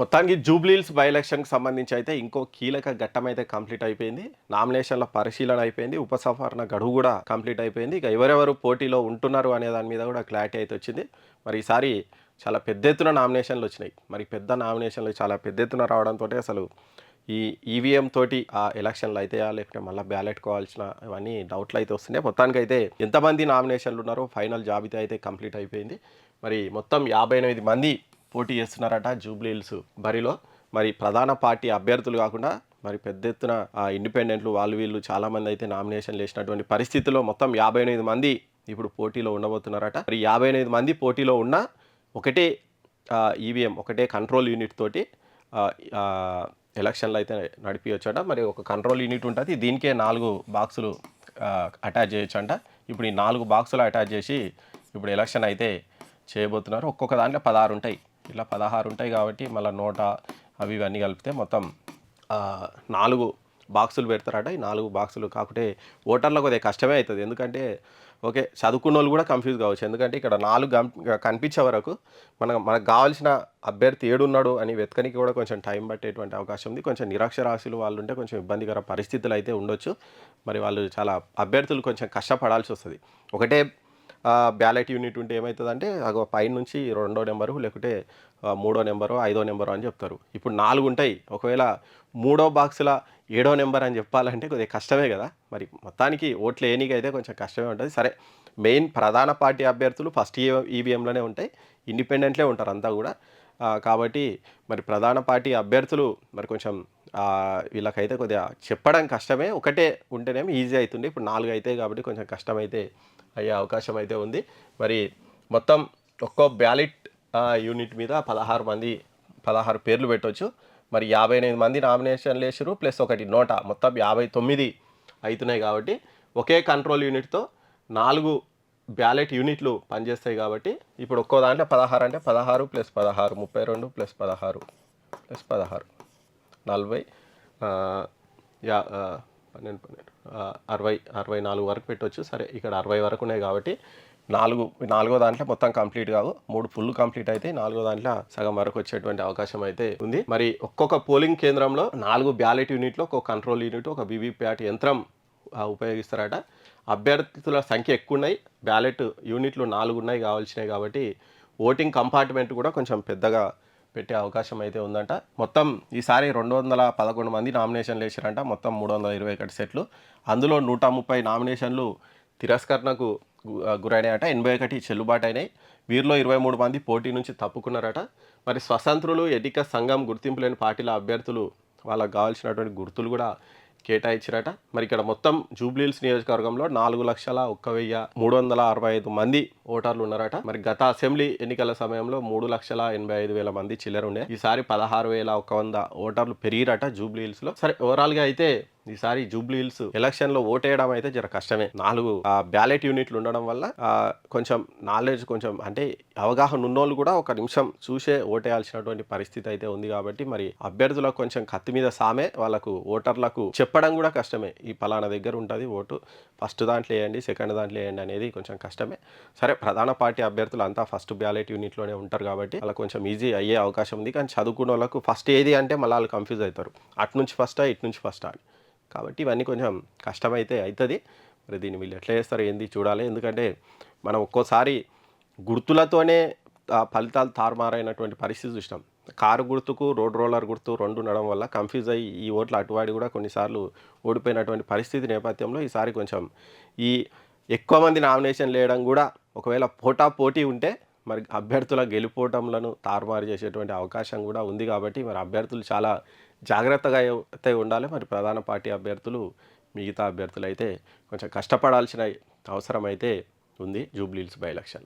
మొత్తానికి జూబ్లీహిల్స్ బై ఎలక్షన్కి సంబంధించి అయితే ఇంకో కీలక ఘట్టం అయితే కంప్లీట్ అయిపోయింది. నామినేషన్ల పరిశీలన అయిపోయింది. ఉపసంహరణ గడువు కూడా కంప్లీట్ అయిపోయింది. ఇక ఎవరెవరు పోటీలో ఉంటున్నారు అనే దాని మీద కూడా క్లారిటీ అయితే వచ్చింది. మరి ఈసారి చాలా పెద్ద ఎత్తున నామినేషన్లు వచ్చినాయి. మరి పెద్ద నామినేషన్లు చాలా పెద్ద ఎత్తున రావడంతో అసలు ఈ ఈవీఎం తోటి ఆ ఎలక్షన్లు అయితాయా లేకపోతే మళ్ళీ బ్యాలెట్ కావాల్సిన ఇవన్నీ డౌట్లు అయితే వస్తున్నాయి. మొత్తానికి అయితే ఎంతమంది నామినేషన్లు ఉన్నారో ఫైనల్ జాబితా అయితే కంప్లీట్ అయిపోయింది. మరి మొత్తం 58 మంది పోటీ చేస్తున్నారట జూబ్లీహిల్స్ బరిలో. మరి ప్రధాన పార్టీ అభ్యర్థులు కాకుండా మరి పెద్ద ఎత్తున ఇండిపెండెంట్లు వాళ్ళు వీళ్ళు చాలామంది అయితే నామినేషన్లు వేసినటువంటి పరిస్థితిలో మొత్తం 58 మంది ఇప్పుడు పోటీలో ఉండబోతున్నారట. మరి 58 మంది పోటీలో ఉన్న ఒకటే ఈవీఎం ఒకటే కంట్రోల్ యూనిట్ తోటి ఎలక్షన్లు అయితే నడిపించచ్చట. మరి ఒక కంట్రోల్ యూనిట్ ఉంటుంది, దీనికే 4 బాక్సులు అటాచ్ చేయొచ్చంట. ఇప్పుడు ఈ 4 బాక్సులు అటాచ్ చేసి ఇప్పుడు ఎలక్షన్ అయితే చేయబోతున్నారు. ఒక్కొక్క దాంట్లో 16 ఉంటాయి, ఇలా 16 ఉంటాయి కాబట్టి మళ్ళీ నోట అవి ఇవన్నీ కలిపితే మొత్తం 4 బాక్సులు పెడతారట. ఈ 4 బాక్సులు కాకుంటే ఓటర్లకు కొద్దిగా కష్టమే అవుతుంది. ఎందుకంటే ఓకే చదువుకున్న వాళ్ళు కూడా కన్ఫ్యూజ్ కావచ్చు. ఎందుకంటే ఇక్కడ 4 కనిపించే వరకు మనకు కావాల్సిన అభ్యర్థి ఏడున్నాడు అని వెతకనికి కూడా కొంచెం టైం పట్టేటువంటి అవకాశం ఉంది. కొంచెం నిరక్షరాస్యులు వాళ్ళు ఉంటే కొంచెం ఇబ్బందికర పరిస్థితులు అయితే ఉండొచ్చు. మరి వాళ్ళు చాలా అభ్యర్థులు కొంచెం కష్టపడాల్సి వస్తుంది. ఒకటే బ్యాలెట్ యూనిట్ ఉంటే ఏమవుతుందంటే పై నుంచి 2వ నెంబరు లేకుంటే 3వ నెంబరు 5వ నెంబరు అని చెప్తారు. ఇప్పుడు 4 ఉంటాయి. ఒకవేళ 3వ బాక్సుల 7వ నెంబర్ అని చెప్పాలంటే కొద్దిగా కష్టమే కదా. మరి మొత్తానికి ఓట్లు వేయనీకైతే కొంచెం కష్టమే ఉంటుంది. సరే మెయిన్ ప్రధాన పార్టీ అభ్యర్థులు ఫస్ట్ ఈవీఎంలోనే ఉంటాయి, ఇండిపెండెంట్లే ఉంటారు అంతా కూడా. కాబట్టి మరి ప్రధాన పార్టీ అభ్యర్థులు మరి కొంచెం వీళ్ళకైతే కొద్దిగా చెప్పడం కష్టమే. ఒకటే ఉంటేనేమో ఈజీ అవుతుంది. ఇప్పుడు 4 అవుతాయి కాబట్టి కొంచెం కష్టమైతే అయ్యే అవకాశం అయితే ఉంది. మరి మొత్తం ఒక్కో బ్యాలెట్ యూనిట్ మీద 16 పేర్లు పెట్టవచ్చు. మరి 58 మంది నామినేషన్లు వేసారు, ప్లస్ ఒకటి నోటా, మొత్తం 59 అవుతున్నాయి. కాబట్టి ఒకే కంట్రోల్ యూనిట్తో 4 బ్యాలెట్ యూనిట్లు పనిచేస్తాయి. కాబట్టి ఇప్పుడు ఒక్కో దాంట్లో 16 అంటే 16 + 16 32 + 16 + 16 40 64 వరకు పెట్టవచ్చు. సరే ఇక్కడ 60 వరకు ఉన్నాయి కాబట్టి 4వ దాంట్లో మొత్తం కంప్లీట్ కావు, 3 ఫుల్ కంప్లీట్ అయితే 4వ దాంట్లో సగం వరకు వచ్చేటువంటి అవకాశం అయితే ఉంది. మరి ఒక్కొక్క పోలింగ్ కేంద్రంలో 4 బ్యాలెట్ యూనిట్లో ఒక కంట్రోల్ యూనిట్ ఒక వీవీప్యాట్ యంత్రం ఉపయోగిస్తారట. అభ్యర్థుల సంఖ్య ఎక్కువ ఉన్నాయి, బ్యాలెట్ యూనిట్లు 4 ఉన్నాయి కావాల్సినాయి. కాబట్టి ఓటింగ్ కంపార్ట్మెంట్ కూడా కొంచెం పెద్దగా పెట్టే అవకాశం అయితే ఉందంట. మొత్తం ఈసారి 211 మంది నామినేషన్లు వేసారంట. మొత్తం 321 సెట్లు. అందులో 130 నామినేషన్లు తిరస్కరణకు గురైనాయట, 81 చెల్లుబాటు అయినాయి. వీరిలో 23 మంది పోటీ నుంచి తప్పుకున్నారట. మరి స్వతంత్రులు ఎన్నిక సంఘం గుర్తింపు లేని పార్టీల అభ్యర్థులు వాళ్ళకు కావాల్సినటువంటి గుర్తులు కూడా కేటాయించారట. మరి ఇక్కడ మొత్తం జూబ్లీహిల్స్ నియోజకవర్గంలో 4,01,365 మంది ఓటర్లు ఉన్నారట. మరి గత అసెంబ్లీ ఎన్నికల సమయంలో 3,85,000 మంది చిల్లర ఉండే. ఈసారి 16,100 ఓటర్లు పెరిగిరట జూబ్లీహిల్స్లో. సరే ఓవరాల్గా అయితే ఈసారి జూబ్లీహిల్స్ ఎలక్షన్లో ఓటేయడం అయితే జర కష్టమే. 4 బ్యాలెట్ యూనిట్లు ఉండడం వల్ల కొంచెం నాలెడ్జ్ కొంచెం అంటే అవగాహన ఉన్నోళ్ళు కూడా ఒక నిమిషం చూసే ఓటేయాల్సినటువంటి పరిస్థితి అయితే ఉంది. కాబట్టి మరి అభ్యర్థులకు కొంచెం కత్తి మీద సామే, వాళ్ళకు ఓటర్లకు చెప్పడం కూడా కష్టమే. ఈ పలానా దగ్గర ఉంటుంది ఓటు, ఫస్ట్ దాంట్లో వేయండి సెకండ్ దాంట్లో వేయండి అనేది కొంచెం కష్టమే. సరే ప్రధాన పార్టీ అభ్యర్థులు అంతా ఫస్ట్ బ్యాలెట్ యూనిట్లోనే ఉంటారు కాబట్టి వాళ్ళకి కొంచెం ఈజీ అయ్యే అవకాశం ఉంది. కానీ చదువుకున్న వాళ్ళకు ఫస్ట్ ఏది అంటే మళ్ళీ వాళ్ళు కన్ఫ్యూజ్ అవుతారు, అటు నుంచి ఫస్టా ఇటు నుంచి ఫస్టా అని. కాబట్టి ఇవన్నీ కొంచెం కష్టమైతే అవుతుంది. మరి దీన్ని వీళ్ళు ఎట్లా చేస్తారు ఏంది చూడాలి. ఎందుకంటే మనం ఒక్కోసారి గుర్తులతోనే ఫలితాలు తారుమారైనటువంటి పరిస్థితి చూసినాం. కారు గుర్తుకు రోడ్ రోలర్ గుర్తు 2 ఉండడం వల్ల కన్ఫ్యూజ్ అయ్యి ఈ ఓట్లు అటువాడి కూడా కొన్నిసార్లు ఓడిపోయినటువంటి పరిస్థితి నేపథ్యంలో ఈసారి కొంచెం ఈ ఎక్కువ మంది నామినేషన్లు వేయడం కూడా ఒకవేళ పోటీ ఉంటే మరి అభ్యర్థుల గెలుపోవటంలను తారుమారు చేసేటువంటి అవకాశం కూడా ఉంది. కాబట్టి మరి అభ్యర్థులు చాలా జాగ్రత్తగా అయితే ఉండాలి. మరి ప్రధాన పార్టీ అభ్యర్థులు మిగతా అభ్యర్థులు అయితే కొంచెం కష్టపడాల్సిన అవసరం అయితే ఉంది జూబ్లీహిల్స్ బై ఎలక్షన్.